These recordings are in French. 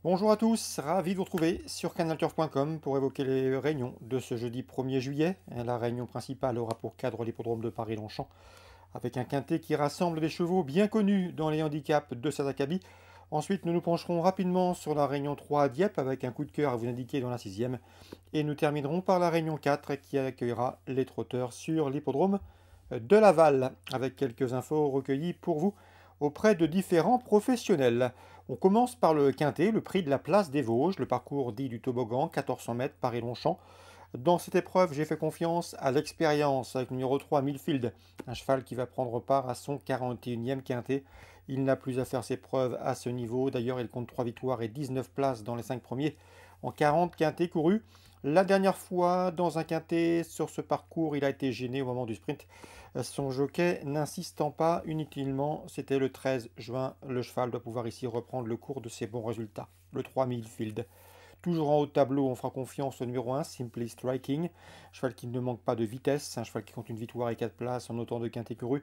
Bonjour à tous, ravi de vous retrouver sur canalturf.com pour évoquer les réunions de ce jeudi 1er juillet. La réunion principale aura pour cadre l'hippodrome de Paris-Longchamp, avec un quintet qui rassemble des chevaux bien connus dans les handicaps de cet acabit. Ensuite, nous nous pencherons rapidement sur la réunion 3 à Dieppe avec un coup de cœur à vous indiquer dans la sixième. Et nous terminerons par la réunion 4 qui accueillera les trotteurs sur l'hippodrome de Laval avec quelques infos recueillies pour vous auprès de différents professionnels. On commence par le quintet, le prix de la place des Vosges, le parcours dit du toboggan, 1400 mètres, Paris-Longchamp. Dans cette épreuve, j'ai fait confiance à l'expérience avec le numéro 3, Millfield, un cheval qui va prendre part à son 41e quintet. Il n'a plus à faire ses preuves à ce niveau. D'ailleurs, il compte 3 victoires et 19 places dans les 5 premiers en 40 quintets courus. La dernière fois, dans un quintet sur ce parcours, il a été gêné au moment du sprint. Son jockey n'insistant pas inutilement, c'était le 13 juin. Le cheval doit pouvoir ici reprendre le cours de ses bons résultats. Le 3 Millfield. Toujours en haut de tableau, on fera confiance au numéro 1, Simply Striking. Cheval qui ne manque pas de vitesse, un cheval qui compte une victoire et 4 places en autant de quintés courus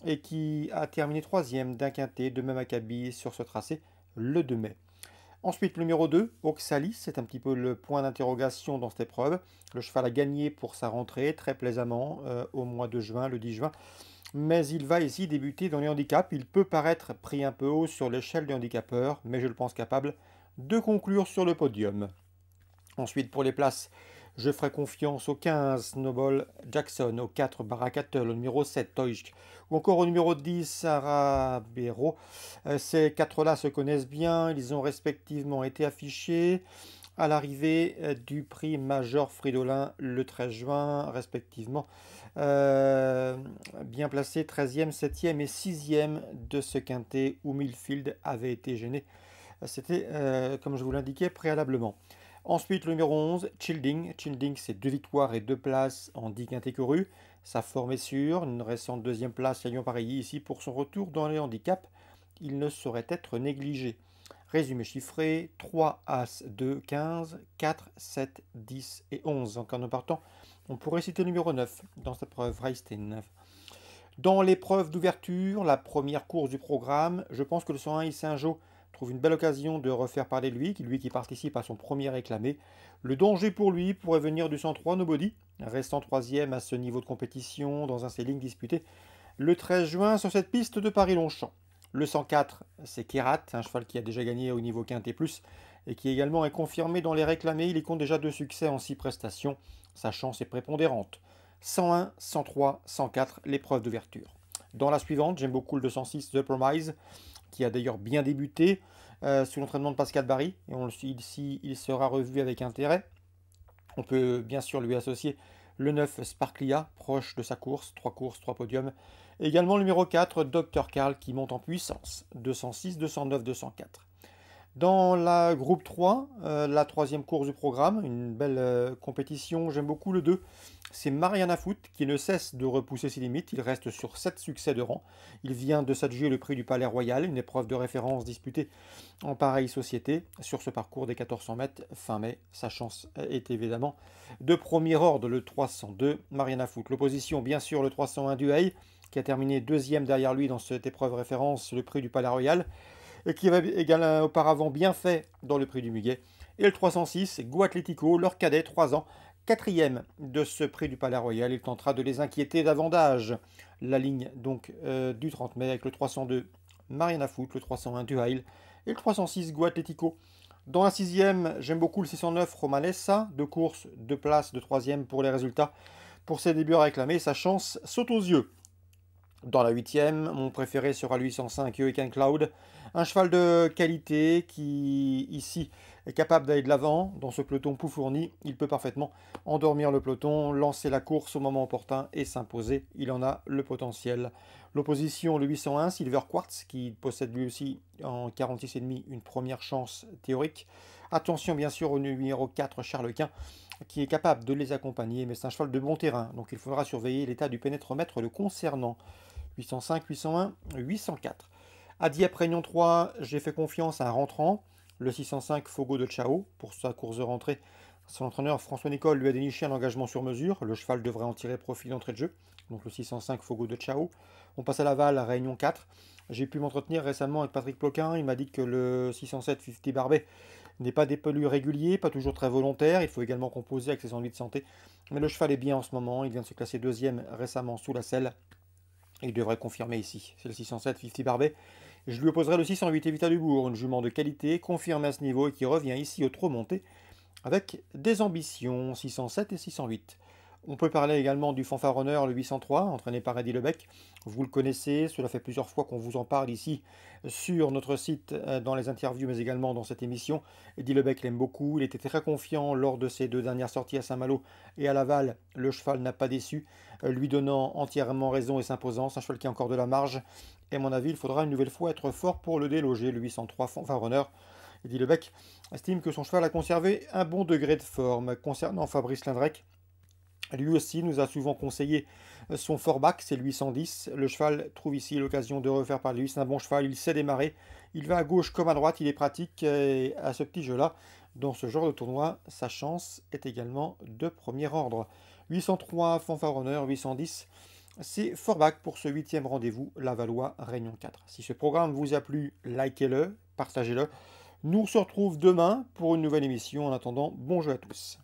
et qui a terminé troisième d'un quintet de même acabit sur ce tracé le 2 mai. Ensuite, le numéro 2, Oxalis, c'est un petit peu le point d'interrogation dans cette épreuve. Le cheval a gagné pour sa rentrée très plaisamment au mois de juin, le 10 juin. Mais il va ici débuter dans les handicaps. Il peut paraître pris un peu haut sur l'échelle des handicapeurs, mais je le pense capable de conclure sur le podium. Ensuite, pour les places, je ferai confiance au 15, Snowball Jackson, au 4, Baracattle, au numéro 7, Toijk, ou encore au numéro 10, Sarah Béraud. Ces quatre-là se connaissent bien, ils ont respectivement été affichés à l'arrivée du prix Major Fridolin le 13 juin, respectivement. Bien placé 13e, 7e et 6e de ce quintet où Millfield avait été gêné. C'était, comme je vous l'indiquais préalablement. Ensuite, le numéro 11, Childing. Childing, c'est 2 victoires et 2 places en 10 quintés courus. Sa forme est sûre. Une récente deuxième place à Lyon-Pareilly ici pour son retour dans les handicaps. Il ne saurait être négligé. Résumé chiffré, 3 As, 2, 15, 4, 7, 10 et 11. En cas de partant, on pourrait citer le numéro 9 dans cette preuve, Reistein. Dans l'épreuve d'ouverture, la première course du programme, je pense que le 101 Saint-Jean trouve une belle occasion de refaire parler de lui, qui participe à son premier réclamé. Le danger pour lui pourrait venir du 103 Nobody, restant troisième à ce niveau de compétition dans un sailing disputé le 13 juin sur cette piste de Paris-Longchamp. Le 104, c'est Kerat, un cheval qui a déjà gagné au niveau Quintet Plus et qui également est confirmé dans les réclamés. Il y compte déjà 2 succès en 6 prestations. Sa chance est prépondérante. 101, 103, 104, l'épreuve d'ouverture. Dans la suivante, j'aime beaucoup le 206 The Promise, qui a d'ailleurs bien débuté sous l'entraînement de Pascal Barry. Et on le suit ici, il sera revu avec intérêt. On peut bien sûr lui associer le 9 Sparklia, proche de sa course, 3 courses, 3 podiums. Et également le numéro 4, Dr. Karl, qui monte en puissance, 206, 209, 204. Dans la groupe 3, la troisième course du programme, une belle compétition, j'aime beaucoup le 2. C'est Mariana Foot qui ne cesse de repousser ses limites, il reste sur 7 succès de rang. Il vient de s'adjuger le prix du Palais Royal, une épreuve de référence disputée en pareille société sur ce parcours des 1400 mètres fin mai. Sa chance est évidemment de premier ordre, le 302 Mariana Foot. L'opposition, bien sûr, le 301 Duhay, qui a terminé deuxième derrière lui dans cette épreuve référence, le prix du Palais Royal et qui avait également auparavant bien fait dans le prix du Muguet. Et le 306, Go Atletico, leur cadet, 3 ans, quatrième de ce prix du Palais Royal. Il tentera de les inquiéter davantage. La ligne donc du 30 mai avec le 302, Mariana Foot, le 301 Duhail et le 306, Go Atletico. Dans la sixième, j'aime beaucoup le 609 Romanessa, 2 courses, 2 places, de troisième pour les résultats. Pour ses débuts à réclamer, sa chance saute aux yeux. Dans la huitième, mon préféré sera le 805 Hurricane Cloud, un cheval de qualité qui, ici, est capable d'aller de l'avant. Dans ce peloton pou fourni, il peut parfaitement endormir le peloton, lancer la course au moment opportun et s'imposer. Il en a le potentiel. L'opposition, le 801 Silver Quartz, qui possède lui aussi en 46,5 une première chance théorique. Attention bien sûr au numéro 4 Charles-Quint, qui est capable de les accompagner, mais c'est un cheval de bon terrain, donc il faudra surveiller l'état du pénétromètre le concernant. 805, 801, 804. À Dieppe, Réunion 3, j'ai fait confiance à un rentrant, le 605 Fogo de Chao, pour sa course de rentrée. Son entraîneur François Nicole lui a déniché un engagement sur mesure. Le cheval devrait en tirer profit d'entrée de jeu. Donc le 605 Fogo de Chao. On passe à Laval, à Réunion 4. J'ai pu m'entretenir récemment avec Patrick Ploquin. Il m'a dit que le 607 50 Barbet n'est pas des pelus réguliers, pas toujours très volontaire. Il faut également composer avec ses envies de santé. Mais le cheval est bien en ce moment. Il vient de se classer deuxième récemment sous la selle. Il devrait confirmer ici. C'est le 607 50 Barbet. Je lui opposerai le 608 Evita Dubourg, une jument de qualité, confirmée à ce niveau et qui revient ici au trot monté avec des ambitions 607 et 608. On peut parler également du fanfaronneur, le 803, entraîné par Eddy Lebec. Vous le connaissez, cela fait plusieurs fois qu'on vous en parle ici sur notre site, dans les interviews, mais également dans cette émission. Eddy Lebec l'aime beaucoup, il était très confiant lors de ses deux dernières sorties à Saint-Malo et à Laval. Le cheval n'a pas déçu, lui donnant entièrement raison et s'imposant. C'est un cheval qui a encore de la marge. Et à mon avis, il faudra une nouvelle fois être fort pour le déloger, le 803 fanfaronneur. Eddy Lebec estime que son cheval a conservé un bon degré de forme. Concernant Fabrice Lindrec, lui aussi nous a souvent conseillé son foreback, c'est le 810. Le cheval trouve ici l'occasion de refaire par lui. C'est un bon cheval, il sait démarrer. Il va à gauche comme à droite, il est pratique. Et à ce petit jeu-là, dans ce genre de tournoi, sa chance est également de premier ordre. 803 fanfaronneur, 810. C'est foreback pour ce 8e rendez-vous Lavallois Réunion 4. Si ce programme vous a plu, likez-le, partagez-le. Nous on se retrouve demain pour une nouvelle émission. En attendant, bon jeu à tous.